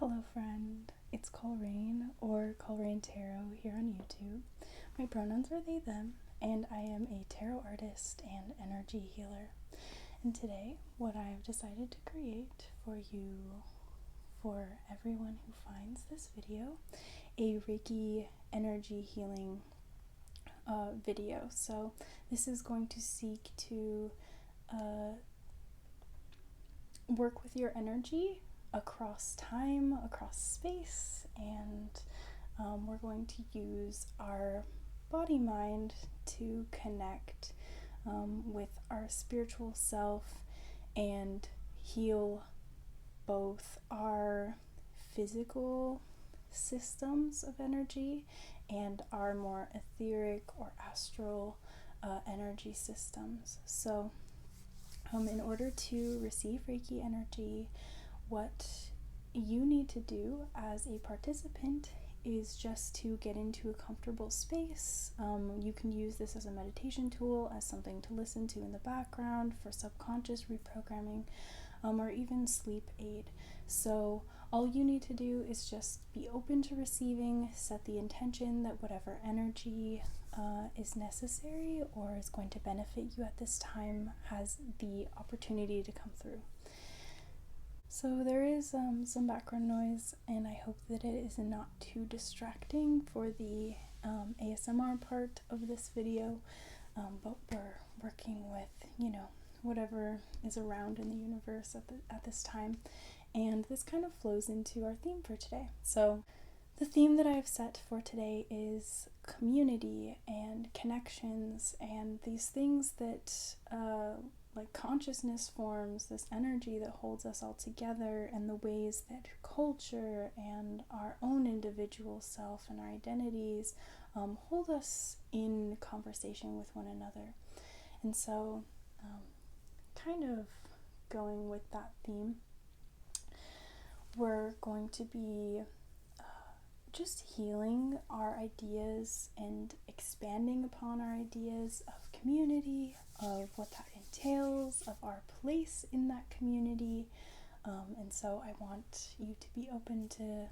Hello friend, it's Colrain or Colrain Tarot here on YouTube. My pronouns are they, them, and I am a tarot artist and energy healer. And today, what I have decided to create for you, for everyone who finds this video, a Reiki energy healing video. So this is going to seek to work with your energy across time, across space, and we're going to use our body-mind to connect with our spiritual self and heal both our physical systems of energy and our more etheric or astral energy systems. So in order to receive Reiki energy, what you need to do as a participant is just to get into a comfortable space. You can use this as a meditation tool, as something to listen to in the background for subconscious reprogramming, or even sleep aid. So all you need to do is just be open to receiving, set the intention that whatever energy is necessary or is going to benefit you at this time has the opportunity to come through. So there is some background noise, and I hope that it is not too distracting for the ASMR part of this video, but we're working with, whatever is around in the universe at this time, and this kind of flows into our theme for today. So the theme that I have set for today is community and connections and these things that like consciousness forms, this energy that holds us all together, and the ways that culture and our own individual self and our identities hold us in conversation with one another. And so kind of going with that theme, we're going to be just healing our ideas and expanding upon our ideas of community, of what that entails, of our place in that community. And so I want you to be open to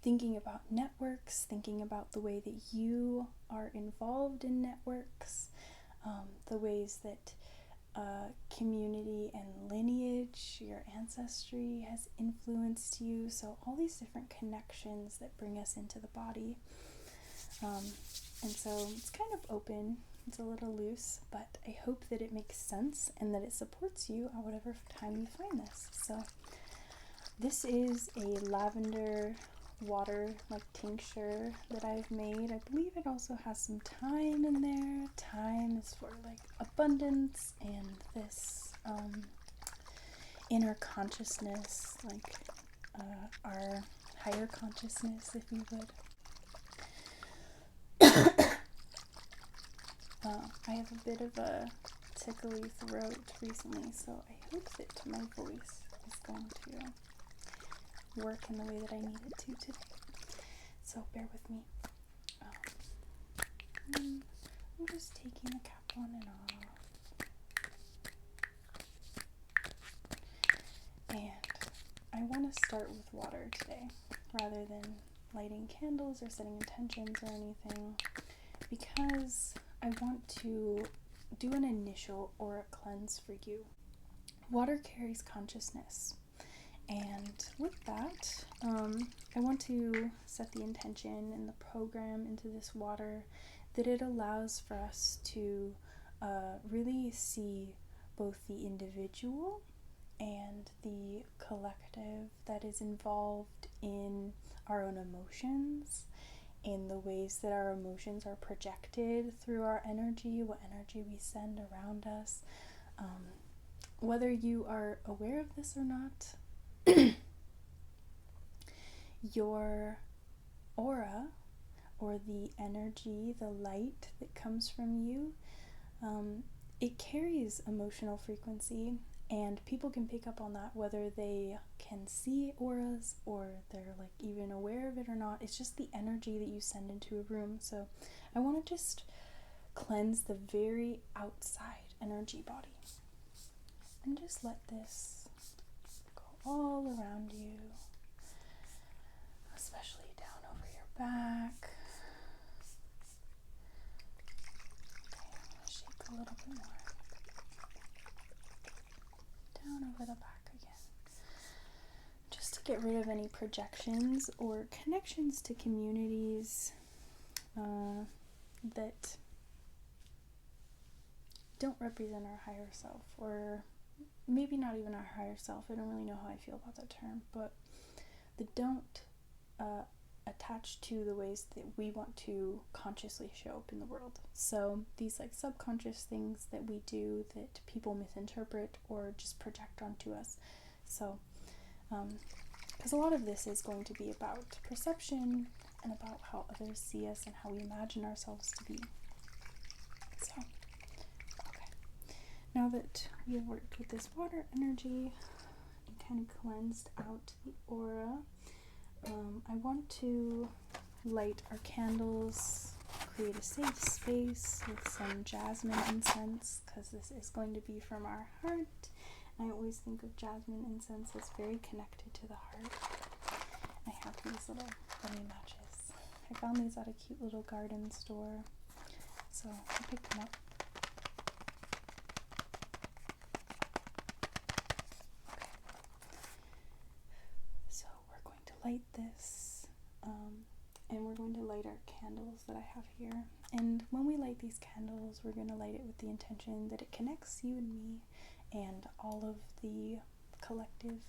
thinking about networks, thinking about the way that you are involved in networks, the ways that community and lineage, your ancestry has influenced you. So all these different connections that bring us into the body. And so it's kind of open, it's a little loose, but I hope that it makes sense and that it supports you at whatever time you find this. So this is a lavender water tincture that I've made. I believe it also has some thyme in there. Thyme is for abundance and this inner consciousness, our higher consciousness, if you would. I have a bit of a tickly throat recently, so I hope that my voice is going to work in the way that I need it to today. So bear with me. I'm just taking the cap on and off. And I want to start with water today, rather than lighting candles or setting intentions or anything, because I want to do an initial aura cleanse for you. Water carries consciousness. And with that, I want to set the intention and the program into this water that it allows for us to really see both the individual and the collective that is involved in our own emotions, in the ways that our emotions are projected through our energy, what energy we send around us. Whether you are aware of this or not, your aura, or the energy, the light that comes from you, it carries emotional frequency, and people can pick up on that whether they can see auras or they're even aware of it or not. It's just the energy that you send into a room. So I want to just cleanse the very outside energy body and just let this go all around you, especially down over your back. Okay, I'm going to shake a little bit more. Down over the back again. Just to get rid of any projections or connections to communities that don't represent our higher self, or maybe not even our higher self. I don't really know how I feel about that term, but that don't attach to the ways that we want to consciously show up in the world. So these like subconscious things that we do that people misinterpret or just project onto us. So because a lot of this is going to be about perception and about how others see us and how we imagine ourselves to be. So, okay. Now that we have worked with this water energy and kind of cleansed out the aura, I want to light our candles, create a safe space with some jasmine incense, because this is going to be from our heart. I always think of jasmine incense as very connected to the heart. I have these little bunny matches. I found these at a cute little garden store, so I picked them up. Okay. So we're going to light this, and we're going to light our candles that I have here. And when we light these candles, we're going to light it with the intention that it connects you and me and all of the collective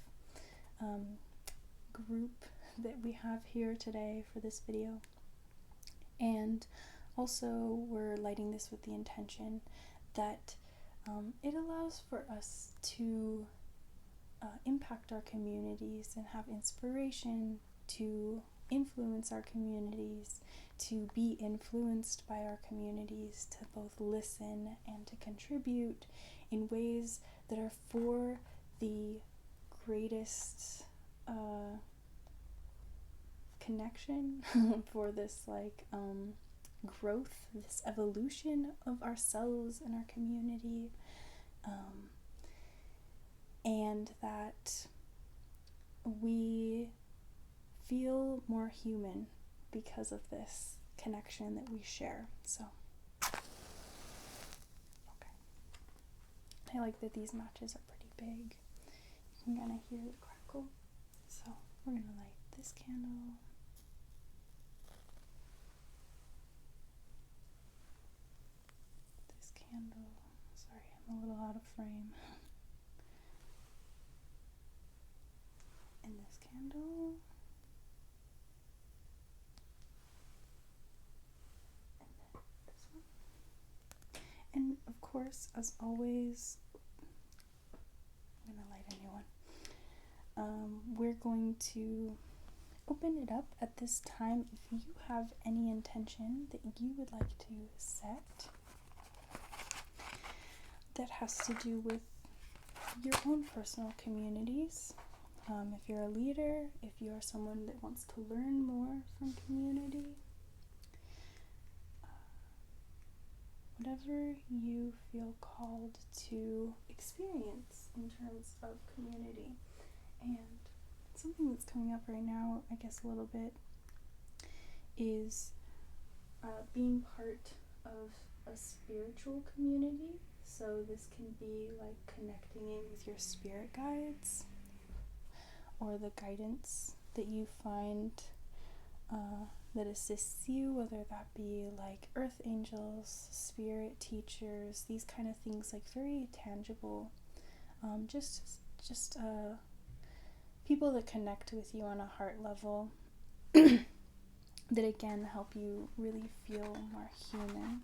group that we have here today for this video. And also we're lighting this with the intention that it allows for us to impact our communities and have inspiration to influence our communities, to be influenced by our communities, to both listen and to contribute in ways that are for the greatest connection, for this like growth, this evolution of ourselves and our community, and that we feel more human because of this connection that we share. So I like that these matches are pretty big. You can kind of hear the crackle. So we're going to light this candle. This candle. Sorry, I'm a little out of frame. And this candle. And then this one. And of course, as always, I'm going to light a new one. We're going to open it up at this time. If you have any intention that you would like to set that has to do with your own personal communities, if you're a leader, if you are someone that wants to learn more from community, whatever you feel called to experience in terms of community. And something that's coming up right now, I guess a little bit, is being part of a spiritual community. So this can be like connecting in with your spirit guides or the guidance that you find that assists you, whether that be like earth angels, spirit teachers, these kind of things, like very tangible, just people that connect with you on a heart level that again help you really feel more human.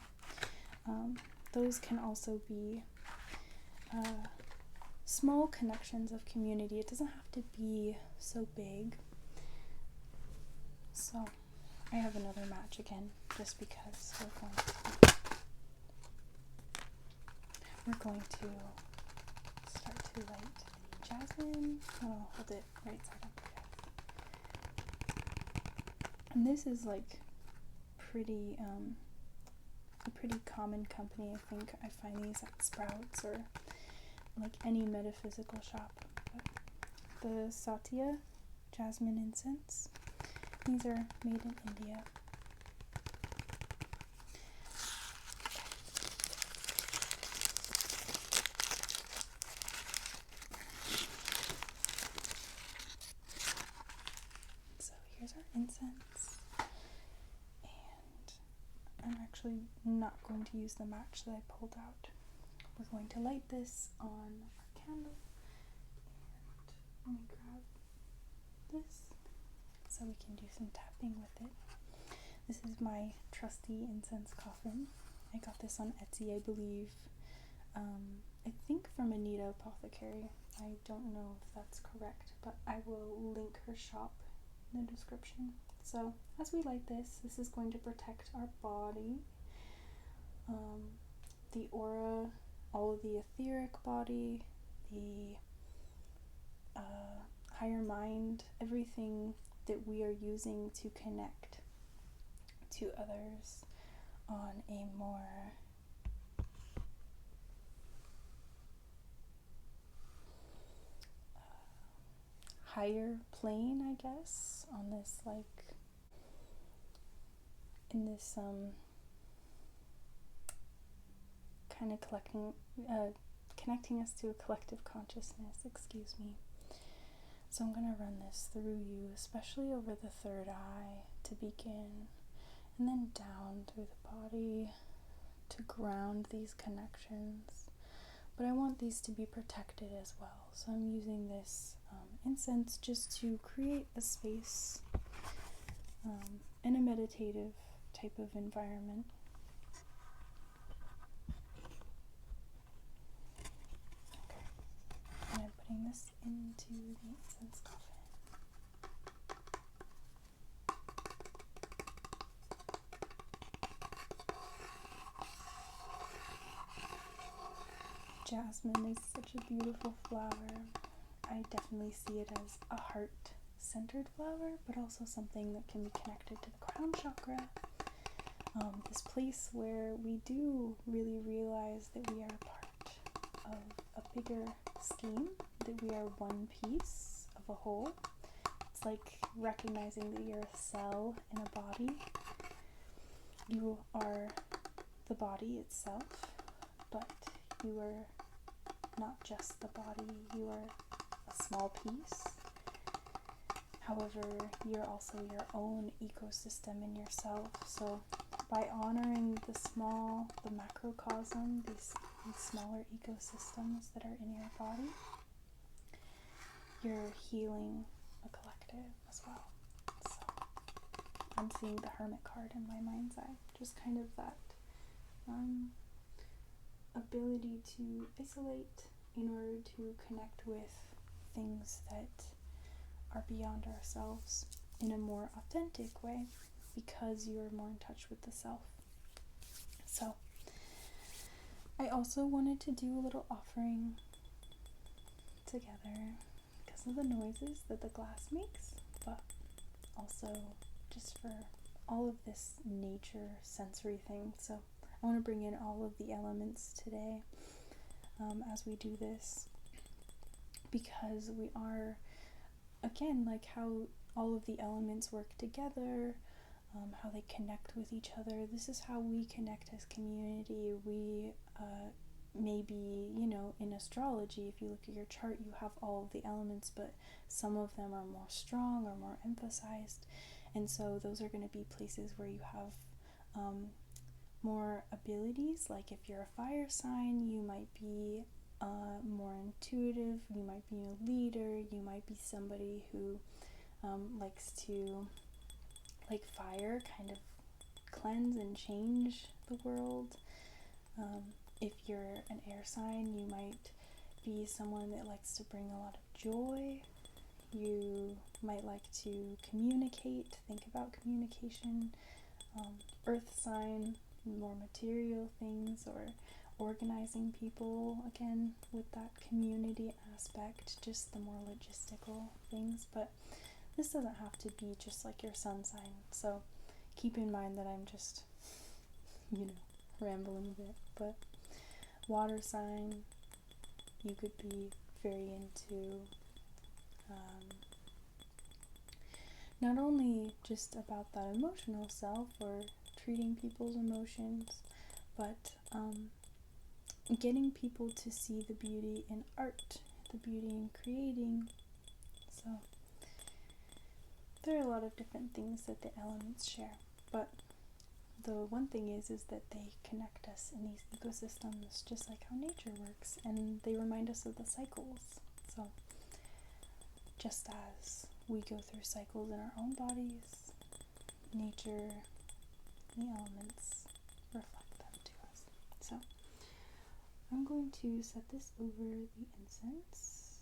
Those can also be small connections of community. It doesn't have to be so big. So I have another match again, just because we're going to start to light the jasmine. I'll hold it right side up, I guess. And this is like pretty a pretty common company. I think I find these at Sprouts or like any metaphysical shop. But the Satya jasmine incense These are made in India. So here's our incense. And I'm actually not going to use the match that I pulled out. We're going to light this on our candle. And let me grab this so we can do some tapping with it. This is my trusty incense coffin. I got this on Etsy, I believe. I think from Anita Apothecary. I don't know if that's correct, but I will link her shop in the description. So as we light this, this is going to protect our body, the aura, all of the etheric body, the higher mind, everything that we are using to connect to others on a more higher plane, I guess, on this, like, in this kind of connecting us to a collective consciousness, excuse me. So I'm going to run this through you, especially over the third eye to begin, and then down through the body to ground these connections. But I want these to be protected as well. So I'm using this incense just to create a space in a meditative type of environment. Okay. And I'm putting this into the incense coffin. Jasmine is such a beautiful flower. I definitely see it as a heart-centered flower, but also something that can be connected to the crown chakra. This place where we do really realize that we are part of a bigger scheme, that we are one piece of a whole. It's like recognizing that you're a cell in a body. You are the body itself, but you are not just the body, you are a small piece. However, you're also your own ecosystem in yourself. So by honoring the macrocosm, these smaller ecosystems that are in your body, you're healing a collective as well. So I'm seeing the Hermit card in my mind's eye, just kind of that ability to isolate in order to connect with things that are beyond ourselves in a more authentic way, because you are more in touch with the self. So I also wanted to do a little offering together because of the noises that the glass makes, but also just for all of this nature sensory thing. So I want to bring in all of the elements today as we do this, because we are, again, like how all of the elements work together, how they connect with each other. This is how we connect as community. We maybe, in astrology, if you look at your chart, you have all of the elements, but some of them are more strong or more emphasized. And so those are going to be places where you have more abilities. Like if you're a fire sign, you might be more intuitive, you might be a leader, you might be somebody who likes to, like fire, kind of cleanse and change the world. If you're an air sign, you might be someone that likes to bring a lot of joy. You might like to communicate, think about communication. Earth sign, more material things, or organizing people, again, with that community aspect, just the more logistical things. But this doesn't have to be just like your sun sign, so keep in mind that I'm just, rambling a bit. But water sign, you could be very into not only just about that emotional self or treating people's emotions, but getting people to see the beauty in art, the beauty in creating. So there are a lot of different things that the elements share, but the one thing is that they connect us in these ecosystems, just like how nature works, and they remind us of the cycles. So just as we go through cycles in our own bodies, nature, the elements reflect them to us. So I'm going to set this over the incense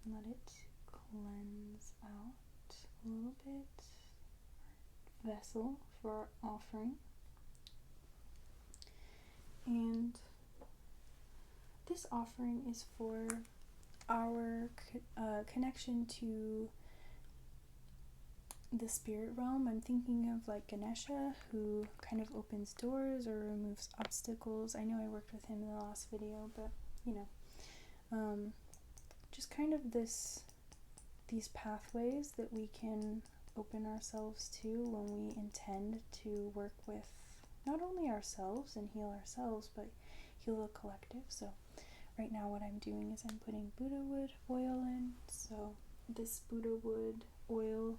and let it cleanse out a little bit. Vessel for our offering. And this offering is for our connection to the spirit realm. I'm thinking of like Ganesha, who kind of opens doors or removes obstacles. I know I worked with him in the last video, but you know, just kind of these pathways that we can open ourselves to when we intend to work with not only ourselves and heal ourselves, but heal the collective. So right now what I'm doing is I'm putting Buddha wood oil in. So this Buddha wood oil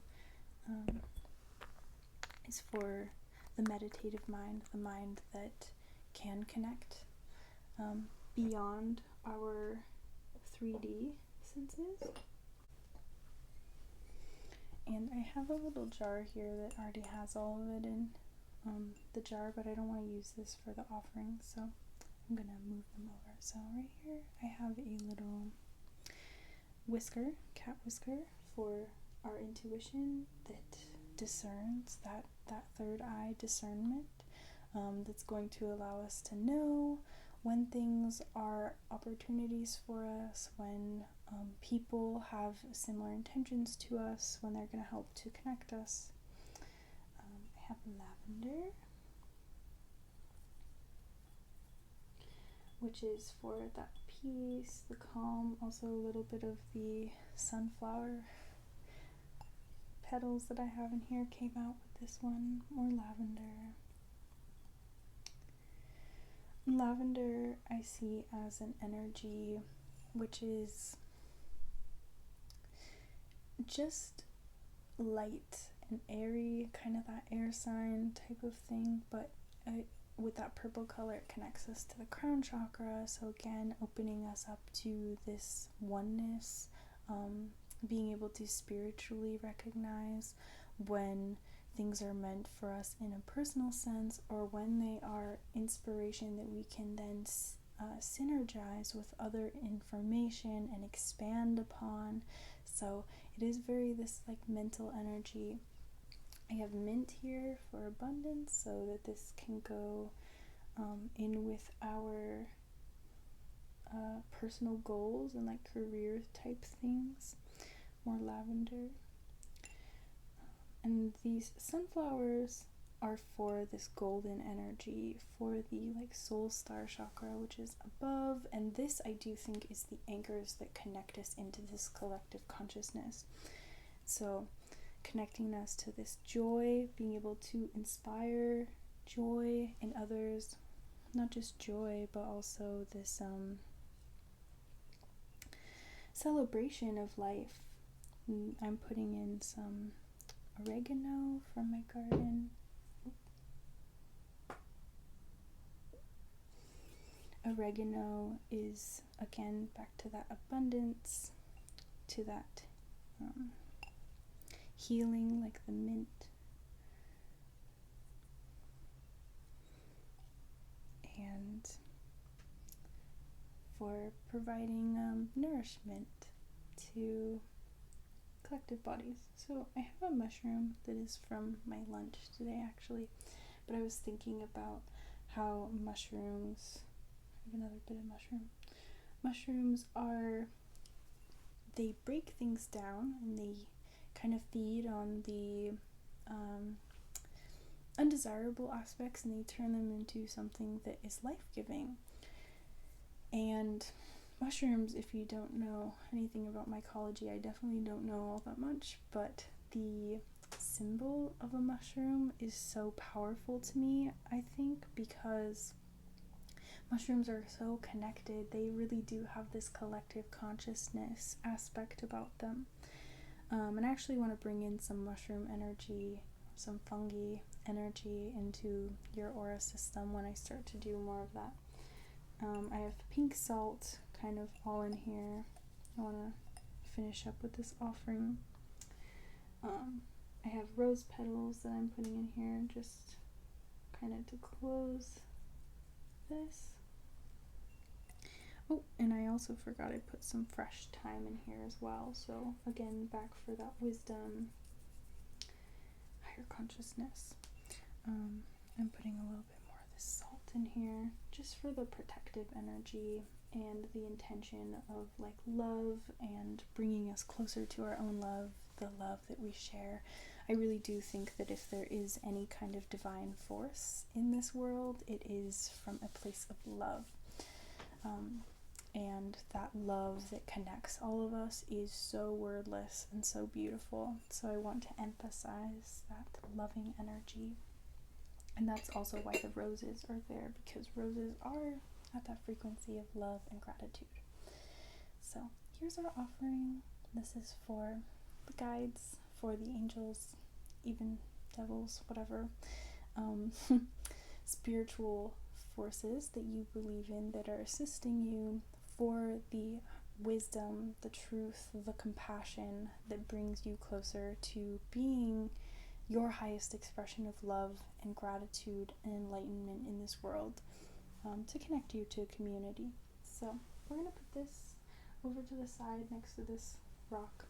is for the meditative mind, the mind that can connect beyond our 3D senses. And I have a little jar here that already has all of it in the jar, but I don't want to use this for the offering, so I'm gonna move them over. So right here I have a little whisker, cat whisker, for our intuition that discerns, that third eye discernment, that's going to allow us to know when things are opportunities for us, when people have similar intentions to us, when they're going to help to connect us. I have lavender, which is for that peace, the calm. Also a little bit of the sunflower petals that I have in here came out with this one. More lavender. Lavender I see as an energy which is just light and airy, kind of that air sign type of thing, but with that purple color it connects us to the crown chakra, so again opening us up to this oneness, being able to spiritually recognize when things are meant for us in a personal sense, or when they are inspiration that we can then synergize with other information and expand upon. So it is very this like mental energy. I have mint here for abundance, so that this can go in with our personal goals and like career type things. More lavender. And these sunflowers are for this golden energy, for the like soul star chakra, which is above, and this I do think is the anchors that connect us into this collective consciousness. So connecting us to this joy, being able to inspire joy in others, not just joy, but also this celebration of life. I'm putting in some oregano from my garden. Oregano is, again, back to that abundance, to that healing, like the mint. And for providing nourishment to collective bodies. So I have a mushroom that is from my lunch today actually, but I was thinking about how mushrooms, I have another bit of mushroom. Mushrooms they break things down and they kind of feed on the undesirable aspects, and they turn them into something that is life-giving. And mushrooms, if you don't know anything about mycology, I definitely don't know all that much, but the symbol of a mushroom is so powerful to me, I think, because mushrooms are so connected. They really do have this collective consciousness aspect about them. And I actually want to bring in some mushroom energy, some fungi energy into your aura system when I start to do more of that. I have pink salt kind of all in here. I want to finish up with this offering. I have rose petals that I'm putting in here just kind of to close this. Oh, and I also forgot I put some fresh thyme in here as well. So again, back for that wisdom, higher consciousness. I'm putting a little bit more of this salt in here just for the protective energy and the intention of like love and bringing us closer to our own love, the love that we share. I really do think that if there is any kind of divine force in this world, it is from a place of love. And that love that connects all of us is so wordless and so beautiful. So I want to emphasize that loving energy. And that's also why the roses are there, because roses are at that frequency of love and gratitude. So here's our offering. This is for the guides, for the angels, even devils, whatever, spiritual forces that you believe in that are assisting you, for the wisdom, the truth, the compassion that brings you closer to being your highest expression of love and gratitude and enlightenment in this world, to connect you to a community. So we're going to put this over to the side next to this rock,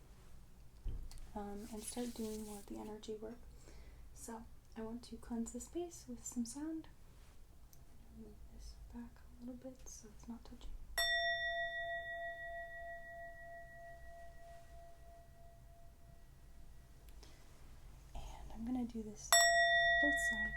and start doing more of the energy work. So I want to cleanse the space with some sound. Move this back a little bit so it's not touching. And I'm going to do this both sides.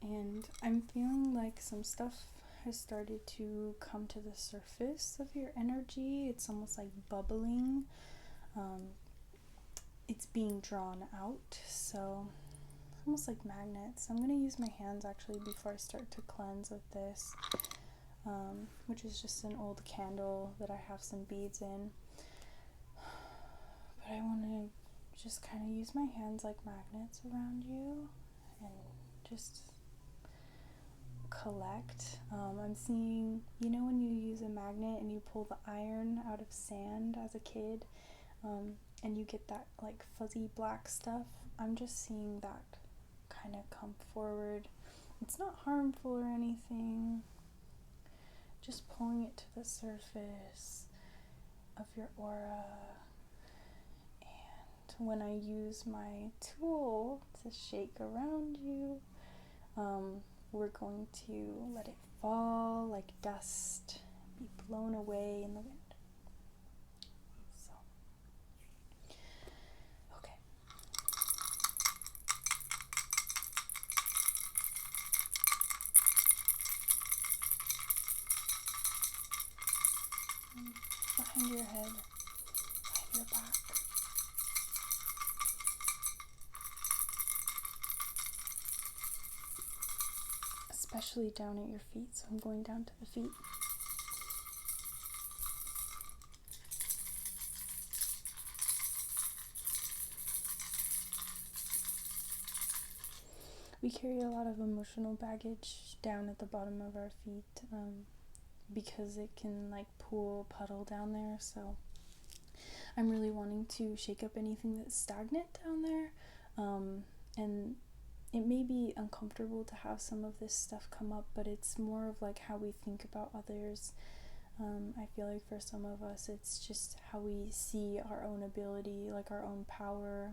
And I'm feeling like some stuff has started to come to the surface of your energy. It's almost like bubbling. It's being drawn out, so almost like magnets. I'm going to use my hands actually before I start to cleanse with this, which is just an old candle that I have some beads in. But I want to just kind of use my hands like magnets around you and just collect. I'm seeing, you know, when you use a magnet and you pull the iron out of sand as a kid, and you get that like fuzzy black stuff. I'm just seeing that kind of come forward. It's not harmful or anything, just pulling it to the surface of your aura. And when I use my tool to shake around you, we're going to let it fall like dust, be blown away in the wind. So, okay. Behind your head, behind your back. Especially down at your feet, so I'm going down to the feet. We carry a lot of emotional baggage down at the bottom of our feet, because it can like puddle down there, so I'm really wanting to shake up anything that's stagnant down there, and it may be uncomfortable to have some of this stuff come up, but it's more of like how we think about others. I feel like for some of us it's just how we see our own ability, like our own power.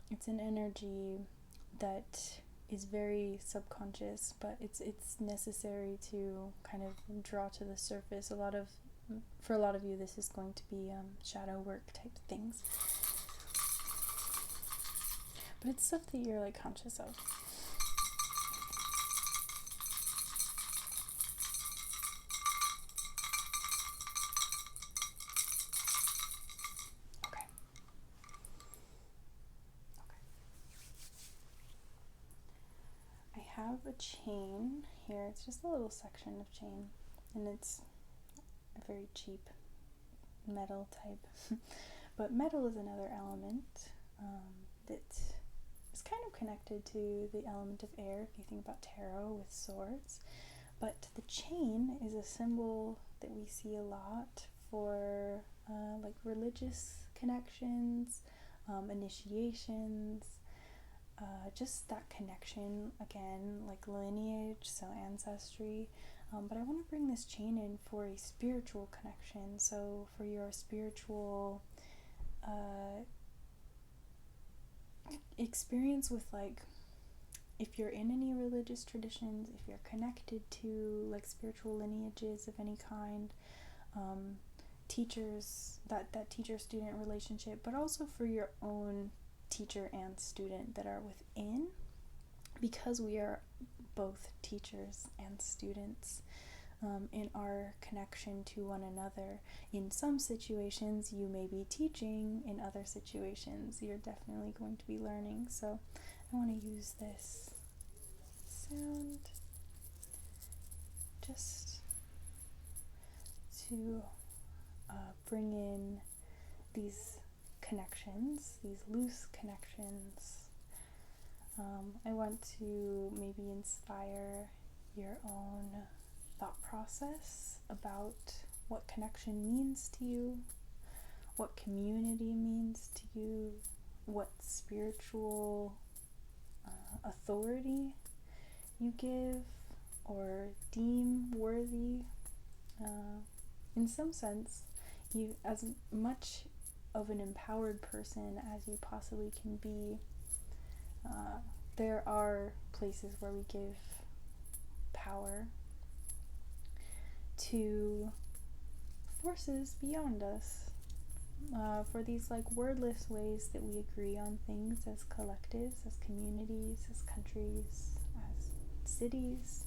It's an energy that is very subconscious, but it's necessary to kind of draw to the surface. For a lot of you, this is going to be shadow work type things, but it's stuff that you're like conscious of. I have a chain here. It's just a little section of chain, and it's a very cheap metal type. But metal is another element that is kind of connected to the element of air if you think about tarot with swords. But the chain is a symbol that we see a lot for like religious connections, initiations, just that connection, again, like lineage, so ancestry. But I want to bring this chain in for a spiritual connection, so for your spiritual experience with, like, if you're in any religious traditions, if you're connected to like spiritual lineages of any kind, teachers, that teacher-student relationship, but also for your own teacher and student that are within, because we are both teachers and students in our connection to one another. In some situations you may be teaching, in other situations you're definitely going to be learning. So I want to use this sound just to bring in these connections, these loose connections. I want to maybe inspire your own thought process about what connection means to you, what community means to you, what spiritual authority you give or deem worthy. In some sense, you, as much of an empowered person as you possibly can be, there are places where we give power to forces beyond us, for these like wordless ways that we agree on things as collectives, as communities, as countries, as cities,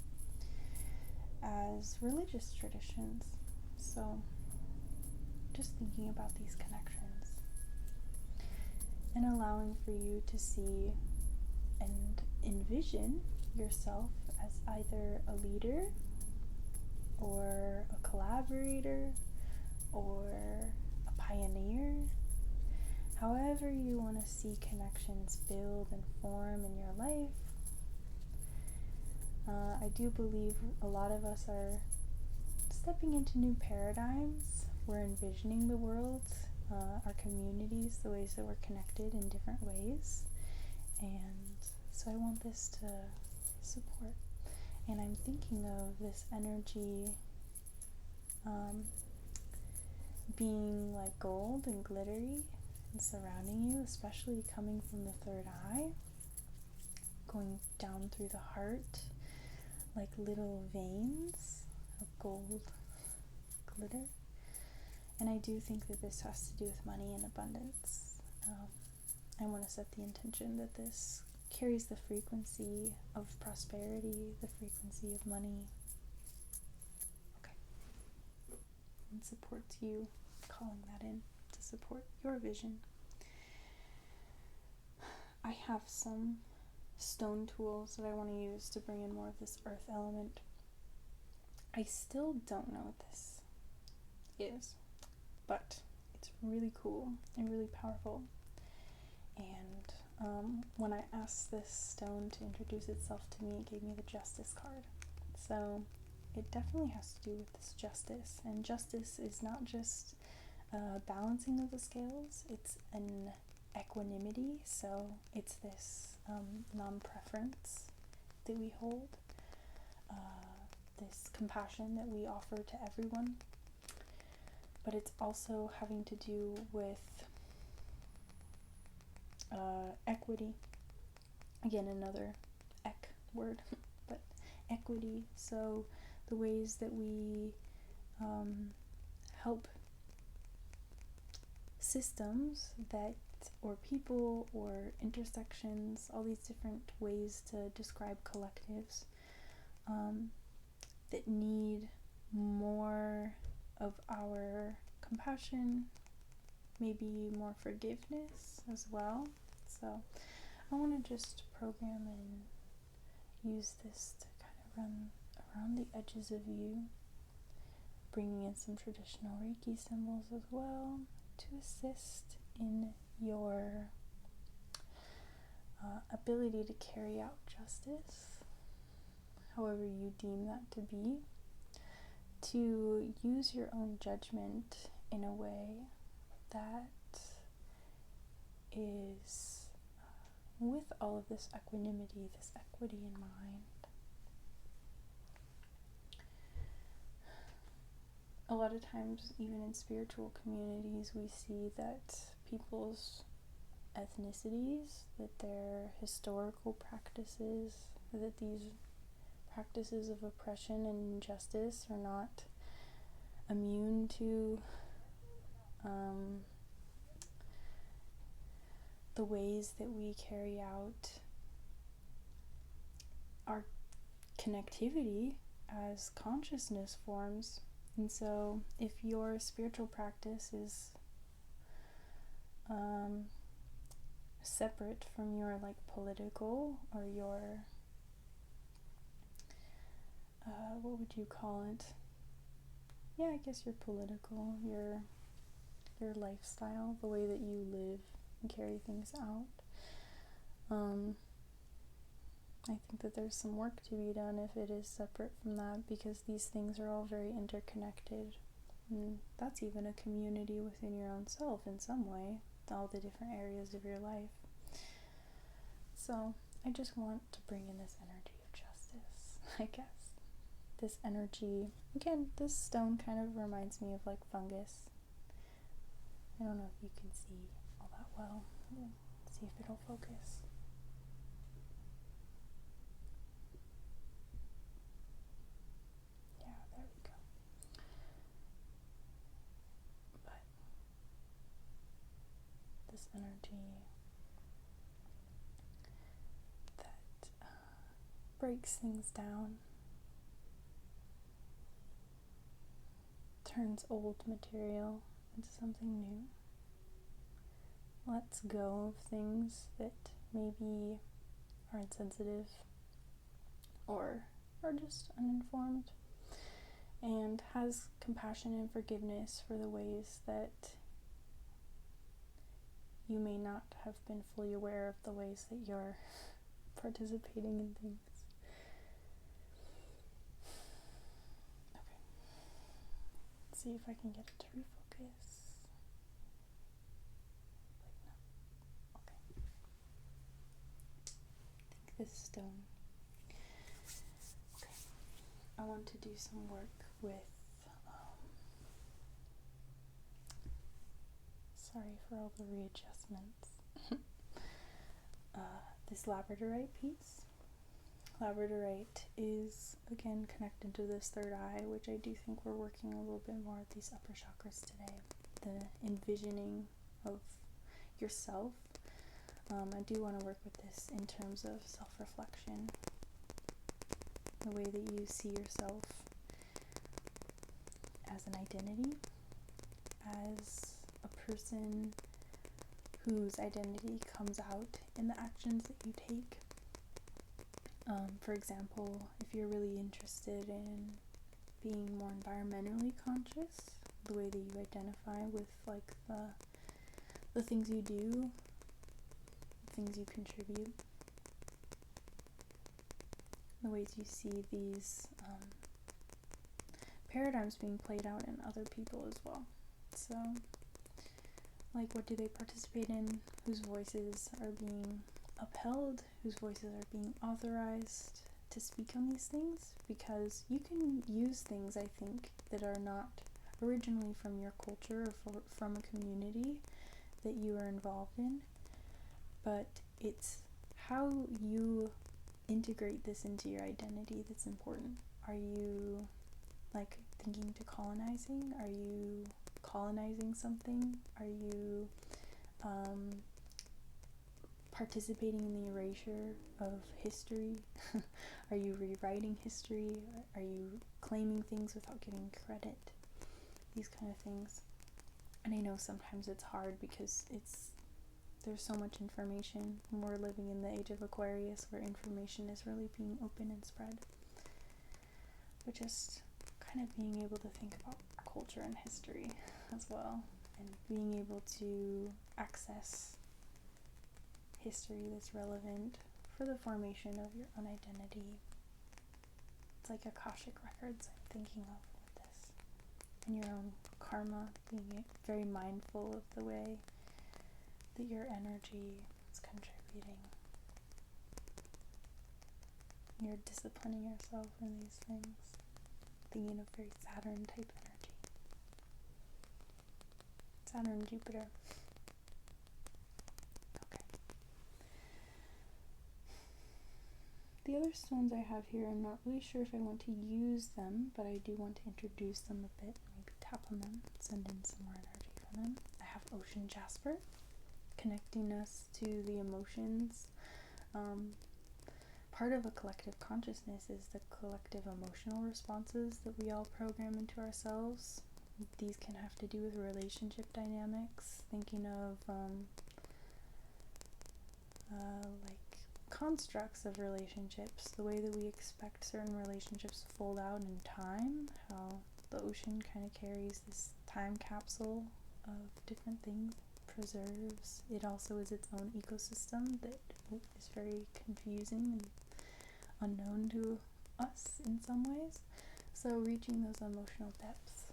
as religious traditions. So just thinking about these connections and allowing for you to see and envision yourself as either a leader or a collaborator or a pioneer. However you want to see connections build and form in your life. I do believe a lot of us are stepping into new paradigms. We're envisioning the world, our communities, the ways that we're connected in different ways. And so I want this to support. And I'm thinking of this energy being like gold and glittery and surrounding you, especially coming from the third eye, going down through the heart, like little veins of gold glitter. And I do think that this has to do with money and abundance. I want to set the intention that this carries the frequency of prosperity, the frequency of money. Okay. And supports you, calling that in to support your vision. I have some stone tools that I want to use to bring in more of this earth element. I still don't know what this is, but it's really cool and really powerful. And when I asked this stone to introduce itself to me, it gave me the Justice card. So it definitely has to do with this justice. And justice is not just balancing of the scales, it's an equanimity. So it's this non-preference that we hold, this compassion that we offer to everyone. But it's also having to do with equity again, another ek word, but equity. So the ways that we help systems that, or people, or intersections, all these different ways to describe collectives that need more of our compassion, maybe more forgiveness as well. So I want to just program and use this to kind of run around the edges of you, bringing in some traditional Reiki symbols as well to assist in your ability to carry out justice, however you deem that to be, to use your own judgment in a way that is with all of this equanimity, this equity in mind. A lot of times, even in spiritual communities, we see that people's ethnicities, that their historical practices, that these practices of oppression and injustice are not immune to the ways that we carry out our connectivity as consciousness forms. And so if your spiritual practice is separate from your political, or your what would you call it? Yeah, I guess your political, your lifestyle, the way that you live and carry things out. I think that there's some work to be done if it is separate from that, because these things are all very interconnected. And that's even a community within your own self in some way, all the different areas of your life. So I just want to bring in this energy of justice, I guess. This energy, again, this stone kind of reminds me of fungus. I don't know if you can see all that well. Let's see if it'll focus. Yeah, there we go. But this energy that breaks things down, turns old material into something new, lets go of things that maybe are insensitive or are just uninformed, and has compassion and forgiveness for the ways that you may not have been fully aware of the ways that you're participating in things. See if I can get it to refocus. No. Okay. I think this stone. Okay. I want to do some work with, sorry for all the readjustments. This Labradorite piece. Labradorite is, again, connected to this third eye, which I do think we're working a little bit more with these upper chakras today. The envisioning of yourself. I do want to work with this in terms of self-reflection. The way that you see yourself as an identity, as a person whose identity comes out in the actions that you take. For example, if you're really interested in being more environmentally conscious, the way that you identify with the things you do, the things you contribute, the ways you see these paradigms being played out in other people as well. So, what do they participate in? Whose voices are being upheld? Whose voices are being authorized to speak on these things? Because you can use things, I think, that are not originally from your culture or from a community that you are involved in, but it's how you integrate this into your identity that's important. Are you like thinking to colonizing? Are you colonizing something? Are you participating in the erasure of history? Are you rewriting history? Are you claiming things without giving credit? These kind of things. And I know sometimes it's hard because there's so much information. We're living in the age of Aquarius where information is really being open and spread. But just kind of being able to think about culture and history as well, and being able to access history that's relevant for the formation of your own identity. It's like Akashic records I'm thinking of with this. And your own karma, being very mindful of the way that your energy is contributing. You're disciplining yourself in these things. Thinking of very Saturn type energy. Saturn, Jupiter. Okay. The other stones I have here, I'm not really sure if I want to use them, but I do want to introduce them a bit. Maybe tap on them, send in some more energy for them. I have Ocean Jasper, connecting us to the emotions. Part of a collective consciousness is the collective emotional responses that we all program into ourselves. These can have to do with relationship dynamics, thinking of like constructs of relationships, the way that we expect certain relationships to fold out in time, how the ocean kind of carries this time capsule of different things, preserves. It also is its own ecosystem that is very confusing and unknown to us in some ways. So reaching those emotional depths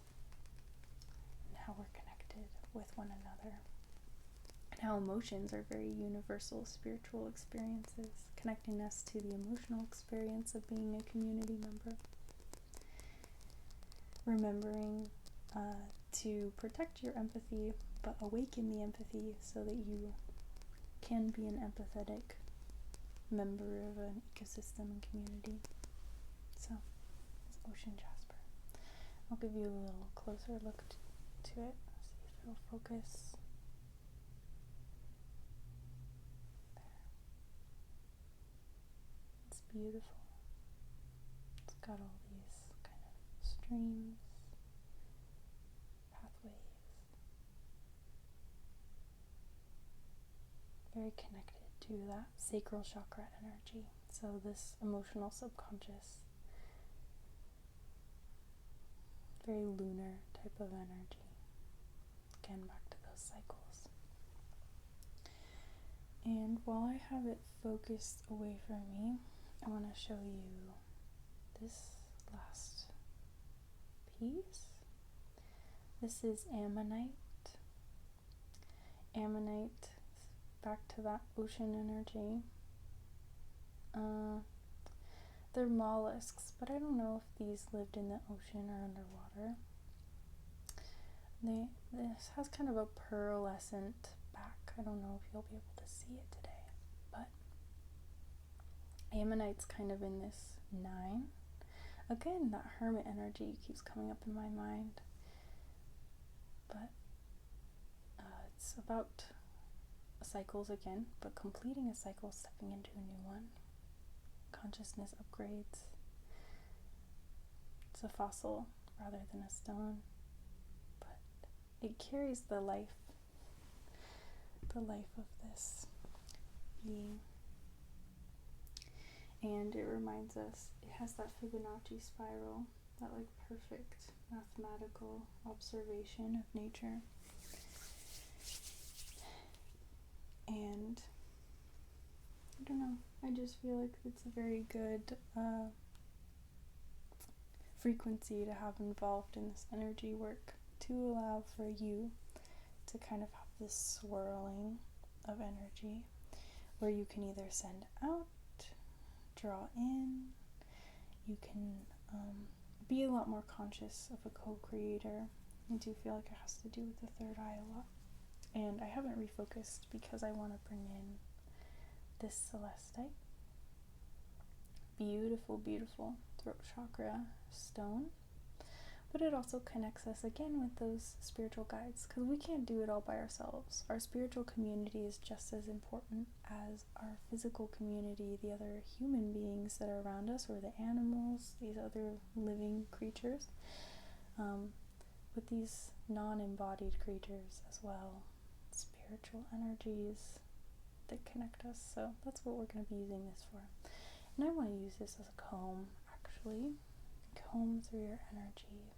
and how we're connected with one another, and how emotions are very universal spiritual experiences, connecting us to the emotional experience of being a community member. Remembering to protect your empathy, but awaken the empathy so that you can be an empathetic member of an ecosystem and community. So, it's Ocean Jasper. I'll give you a little closer look to it, see if it'll focus. There. It's beautiful. It's got all these kind of streams, pathways. Very connected to that sacral chakra energy. So this emotional subconscious, very lunar type of energy. Again, back to those cycles. And while I have it focused away from me, I want to show you this last piece. This is Ammonite. Ammonite, back to that ocean energy. They're mollusks, but I don't know if these lived in the ocean or underwater. This has kind of a pearlescent back. I don't know if you'll be able to see it today, but Ammonite's kind of in this 9. Again, that hermit energy keeps coming up in my mind, but it's about cycles again, but completing a cycle, stepping into a new one. Consciousness upgrades. It's a fossil rather than a stone, but it carries the life of this being. And it reminds us, it has that Fibonacci spiral, that like perfect mathematical observation of nature. And I don't know, I just feel like it's a very good frequency to have involved in this energy work, to allow for you to kind of have this swirling of energy where you can either send out, draw in, you can be a lot more conscious of a co-creator. I do feel like it has to do with the third eye a lot. And I haven't refocused because I want to bring in this Celestite. Beautiful, beautiful throat chakra stone. But it also connects us again with those spiritual guides, because we can't do it all by ourselves. Our spiritual community is just as important as our physical community, the other human beings that are around us, or the animals, these other living creatures, with these non-embodied creatures as well, spiritual energies that connect us. So that's what we're going to be using this for. And I want to use this as a comb, actually. Comb through your energy.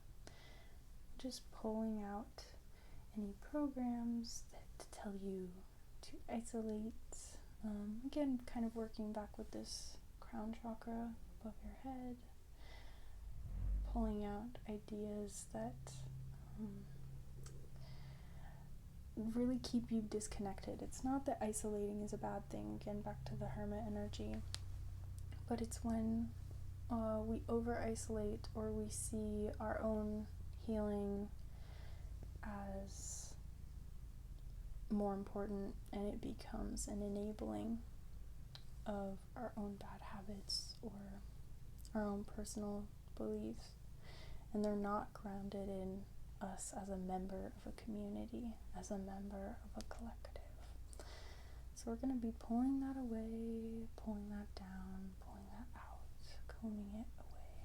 Just pulling out any programs that tell you to isolate. Again, kind of working back with this crown chakra above your head. Pulling out ideas that really keep you disconnected. It's not that isolating is a bad thing, again, back to the hermit energy. But it's when we over-isolate, or we see our own healing as more important, and it becomes an enabling of our own bad habits or our own personal beliefs, and they're not grounded in us as a member of a community, as a member of a collective. So we're going to be pulling that away, pulling that down, pulling that out, combing it away.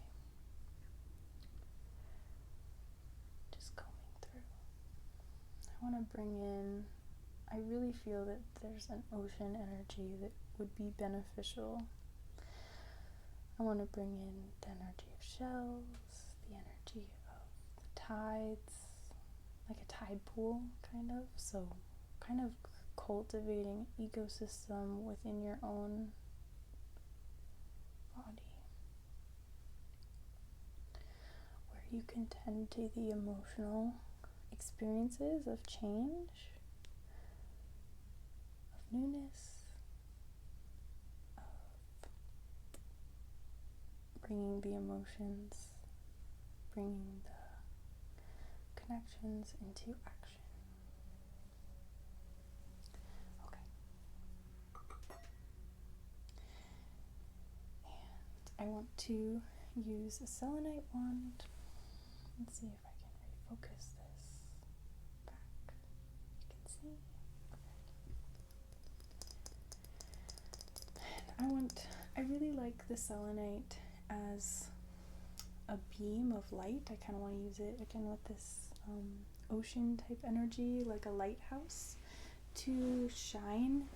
Just combing through. I want to bring in, I really feel that there's an ocean energy that would be beneficial. I want to bring in the energy of shells, the energy of the tides, like a tide pool, kind of. So kind of cultivating ecosystem within your own body, where you can tend to the emotional experiences of change, of newness, of bringing the emotions, bringing the connections into action. Okay. And I want to use a selenite wand. Let's see if I can refocus this back. You can see. And I really like the selenite as a beam of light. I kind of want to use it again with this ocean type energy, like a lighthouse, to shine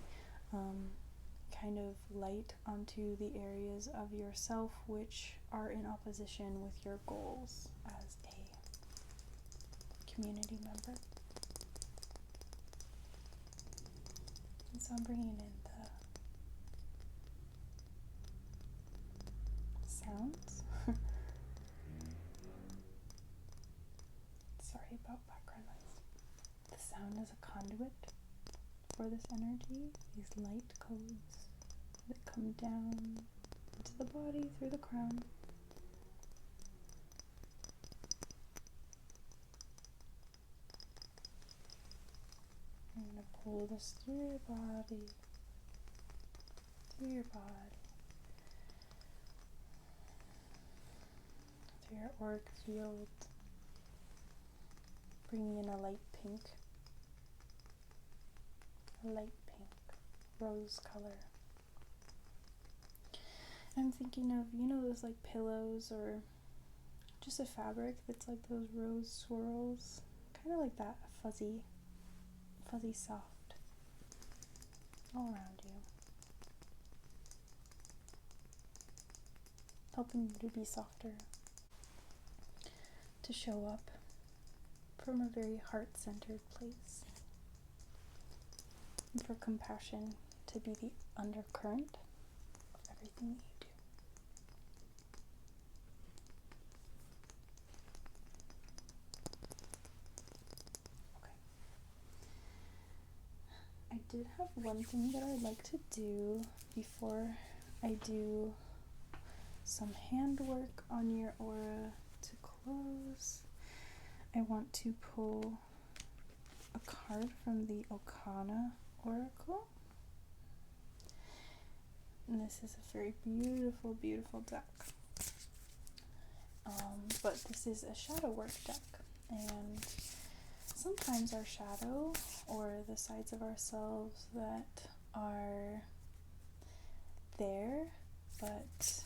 kind of light onto the areas of yourself which are in opposition with your goals as a community member. And so I'm bringing in the sounds. Sorry about background noise. The sound is a conduit for this energy, these light codes that come down into the body through the crown. I'm going to pull this through your body, through your auric field, bringing in a light pink, rose color. I'm thinking of, those like pillows or just a fabric that's like those rose swirls, kind of like that, fuzzy soft, all around you, helping you to be softer, to show up from a very heart-centered place, and for compassion to be the undercurrent of everything that you do. Okay. I did have one thing that I'd like to do before I do some handwork on your aura to close. I want to pull a card from the Okana Oracle. And this is a very beautiful, beautiful deck. But this is a shadow work deck, and sometimes our shadow, or the sides of ourselves that are there, but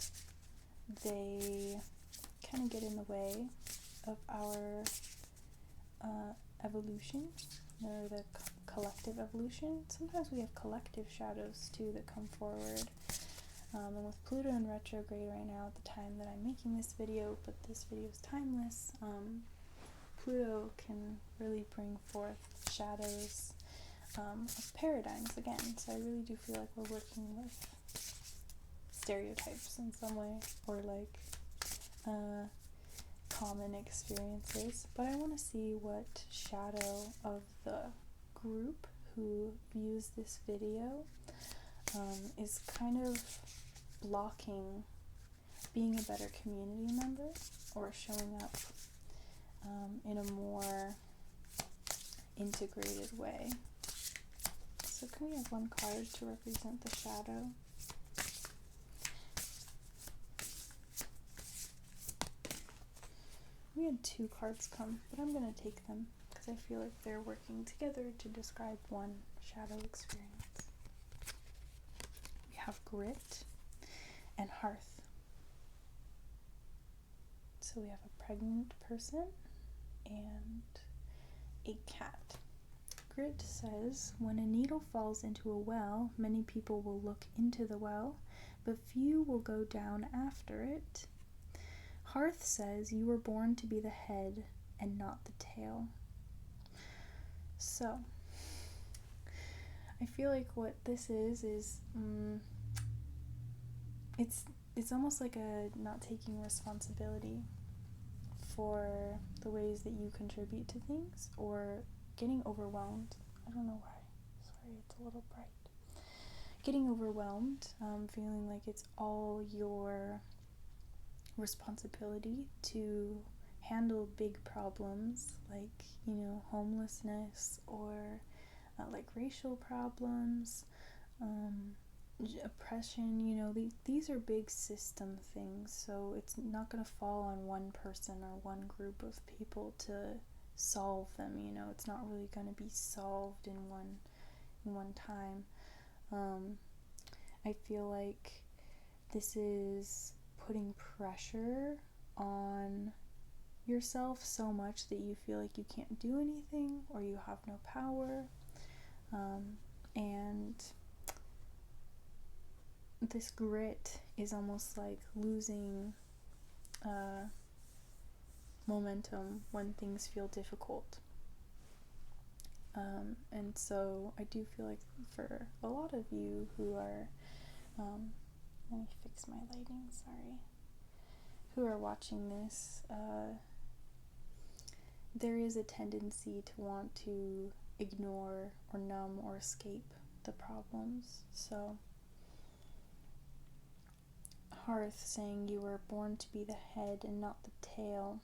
they kind of get in the way of our evolution, or the collective evolution. Sometimes we have collective shadows too that come forward. And with Pluto in retrograde right now at the time that I'm making this video, but this video is timeless, Pluto can really bring forth shadows of paradigms again. So I really do feel like we're working with stereotypes in some way, or like common experiences. But I want to see what shadow of the group who views this video is kind of blocking being a better community member, or showing up in a more integrated way. So can we have one card to represent the shadow? We had 2 cards come, but I'm going to take them because I feel like they're working together to describe one shadow experience. We have grit and hearth. So we have a pregnant person and a cat. Grit says, when a needle falls into a well, many people will look into the well, but few will go down after it. Hearth says, you were born to be the head and not the tail. So, I feel like what this is it's almost like a not taking responsibility for the ways that you contribute to things, or getting overwhelmed. I don't know why. Sorry, it's a little bright. Getting overwhelmed, feeling like it's all your responsibility to handle big problems like, homelessness, or like racial problems, oppression, these are big system things, so it's not going to fall on one person or one group of people to solve them. It's not really going to be solved in one time. I feel like this is putting pressure on yourself so much that you feel like you can't do anything, or you have no power, and this grit is almost like losing momentum when things feel difficult. And so I do feel like for a lot of you who are, let me fix my lighting, sorry, who are watching this, there is a tendency to want to ignore or numb or escape the problems. So Hearth saying you were born to be the head and not the tail.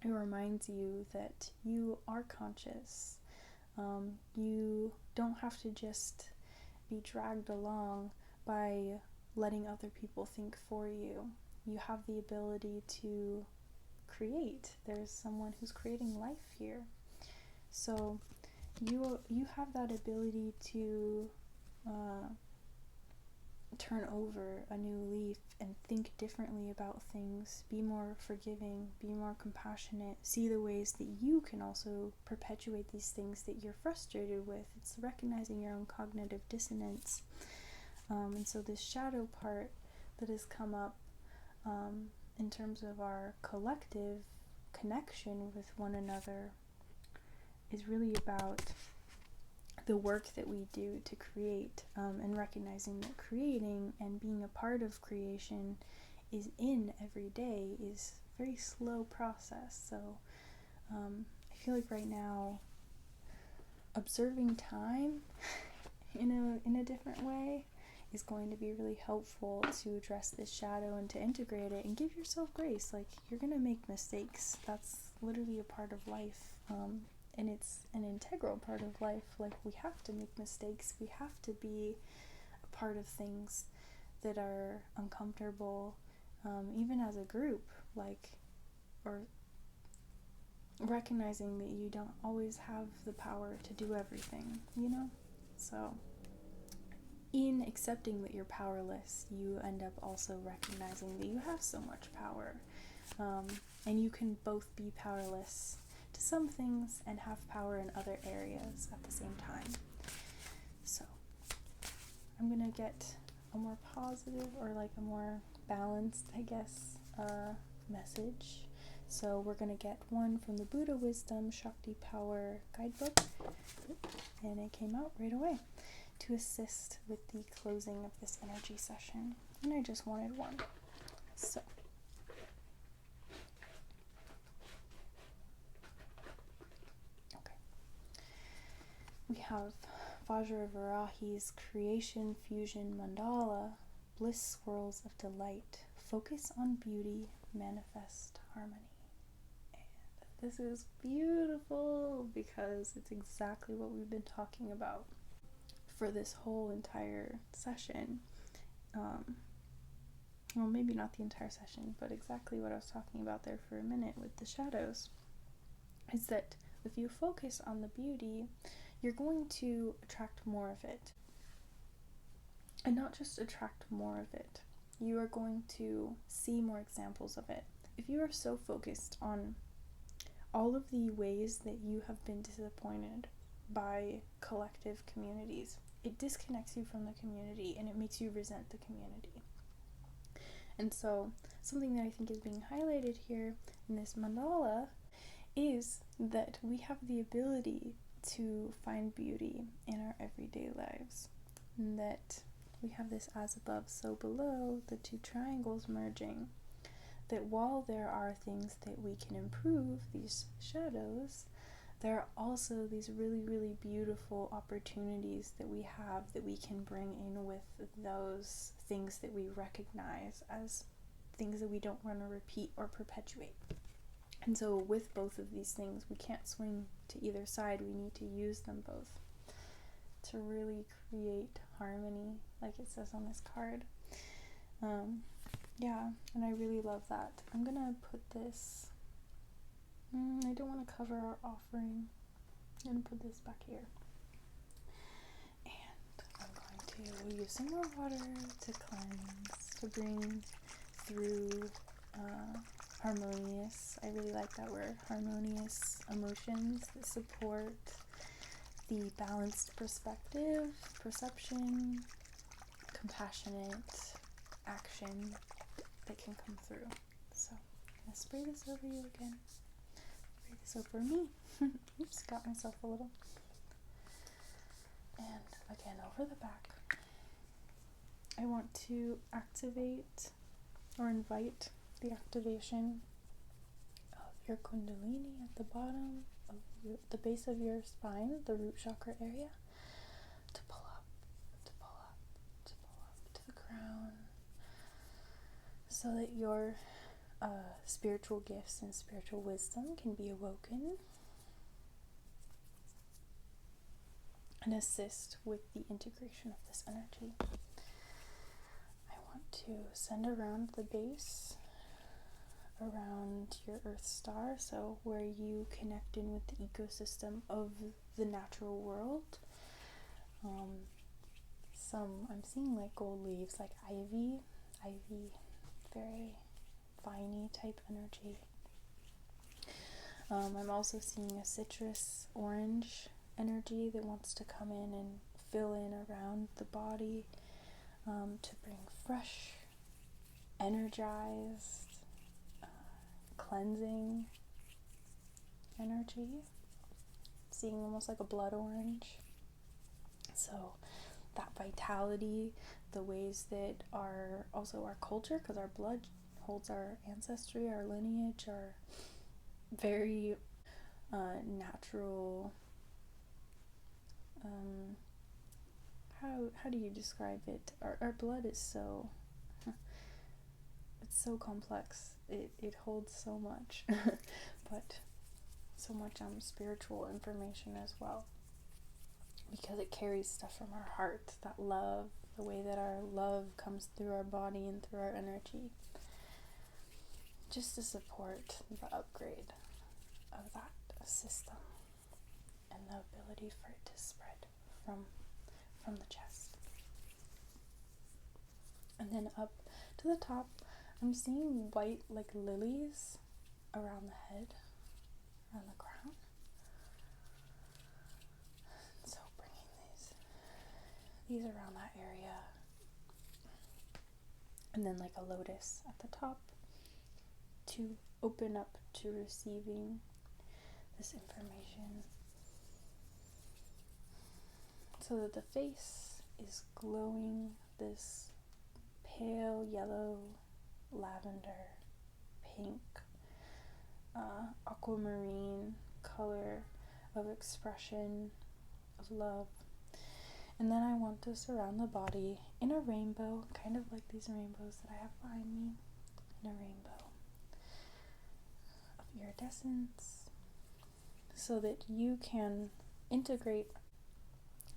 It reminds you that you are conscious. You don't have to just be dragged along by letting other people think for you. You have the ability to create. There's someone who's creating life here. So you have that ability to turn over a new leaf and think differently about things, be more forgiving, be more compassionate, see the ways that you can also perpetuate these things that you're frustrated with. It's recognizing your own cognitive dissonance. And so this shadow part that has come up in terms of our collective connection with one another is really about the work that we do to create, and recognizing that creating and being a part of creation is in every day is a very slow process. So I feel like right now observing time in a different way is going to be really helpful to address this shadow and to integrate it and give yourself grace. Like, you're gonna make mistakes. That's literally a part of life. And it's an integral part of life. Like, we have to make mistakes. We have to be part of things that are uncomfortable, even as a group, or recognizing that you don't always have the power to do everything, So in accepting that you're powerless, you end up also recognizing that you have so much power. And you can both be powerless to some things and have power in other areas at the same time. So I'm going to get a more positive, or a more balanced, message. So we're going to get one from the Buddha Wisdom Shakti Power Guidebook, and it came out right away to assist with the closing of this energy session. And I just wanted one. So we have Vajravarahi's Creation Fusion Mandala, Bliss Swirls of Delight, Focus on Beauty, Manifest Harmony. And this is beautiful because it's exactly what we've been talking about for this whole entire session. Well, maybe not the entire session, but exactly what I was talking about there for a minute with the shadows, is that if you focus on the beauty, you're going to attract more of it. And not just attract more of it, you are going to see more examples of it. If you are so focused on all of the ways that you have been disappointed by collective communities, it disconnects you from the community and it makes you resent the community. And so something that I think is being highlighted here in this mandala is that we have the ability to find beauty in our everyday lives, and that we have this as above, so below, the two triangles merging, that while there are things that we can improve, these shadows, there are also these really, really beautiful opportunities that we have that we can bring in with those things that we recognize as things that we don't want to repeat or perpetuate. And so with both of these things, we can't swing to either side. We need to use them both to really create harmony, like it says on this card. And I really love that. I'm gonna put this, I don't want to cover our offering. I'm gonna put this back here. And I'm going to use some more water to cleanse, to bring through harmonious, I really like that word, harmonious emotions that support the balanced perspective, perception, compassionate action that can come through. So I'm going to spray this over you again. Spray this over me. Oops, got myself a little. And again, over the back. I want to activate or invite the activation of your kundalini at the bottom of the base of your spine, the root chakra area, to pull up, to pull up, to pull up to the crown, so that your spiritual gifts and spiritual wisdom can be awoken and assist with the integration of this energy. I want to send around the base, around your Earth star, so where you connect in with the ecosystem of the natural world. I'm seeing like gold leaves, like ivy, very viney type energy. I'm also seeing a citrus orange energy that wants to come in and fill in around the body, to bring fresh, energized, cleansing energy. Seeing almost like a blood orange. So that vitality, the ways that our culture, because our blood holds our ancestry, our lineage, our very natural, how do you describe it? Our blood is so, it's so complex. It holds so much, but so much spiritual information as well. because it carries stuff from our heart, that love, the way that our love comes through our body and through our energy, just to support the upgrade of that system and the ability for it to spread from the chest. And then up to the top, I'm seeing white like lilies around the head, around the crown. So bringing these around that area. And then like a lotus at the top to open up to receiving this information. So that the face is glowing this pale yellow, lavender, pink, aquamarine color of expression, of love. And then I want to surround the body in a rainbow, kind of like these rainbows that I have behind me, in a rainbow of iridescence, so that you can integrate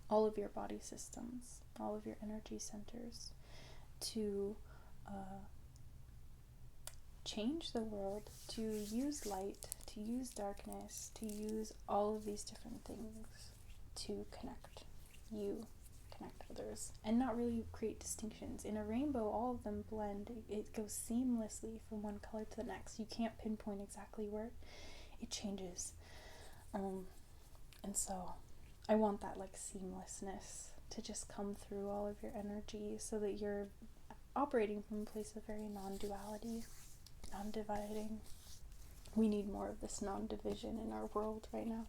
all of your body systems, all of your energy centers, to change the world, to use light, to use darkness, to use all of these different things to connect you, connect others, and not really create distinctions. In a rainbow, all of them blend. It goes seamlessly from one color to the next. You can't pinpoint exactly where it changes. And so I want that like seamlessness to just come through all of your energy, so that you're operating from a place of very non-duality, non-dividing. We need more of this non-division in our world right now.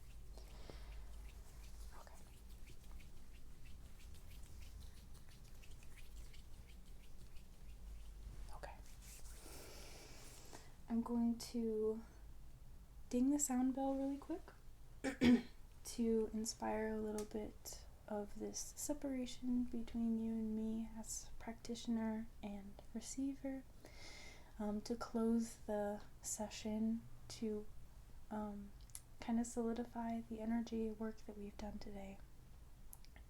Okay. I'm going to ding the sound bell really quick to inspire a little bit of this separation between you and me as practitioner and receiver, to close the session, to kind of solidify the energy work that we've done today,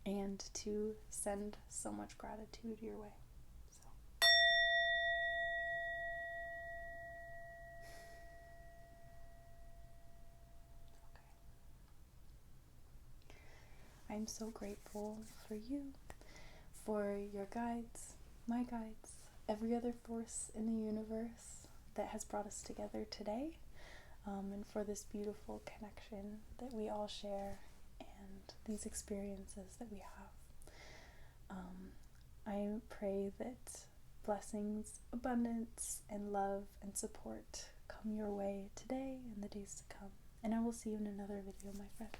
and to send so much gratitude your way. I'm so grateful for you, for your guides, my guides, every other force in the universe that has brought us together today, and for this beautiful connection that we all share and these experiences that we have. I pray that blessings, abundance, and love and support come your way today and the days to come. And I will see you in another video, my friend.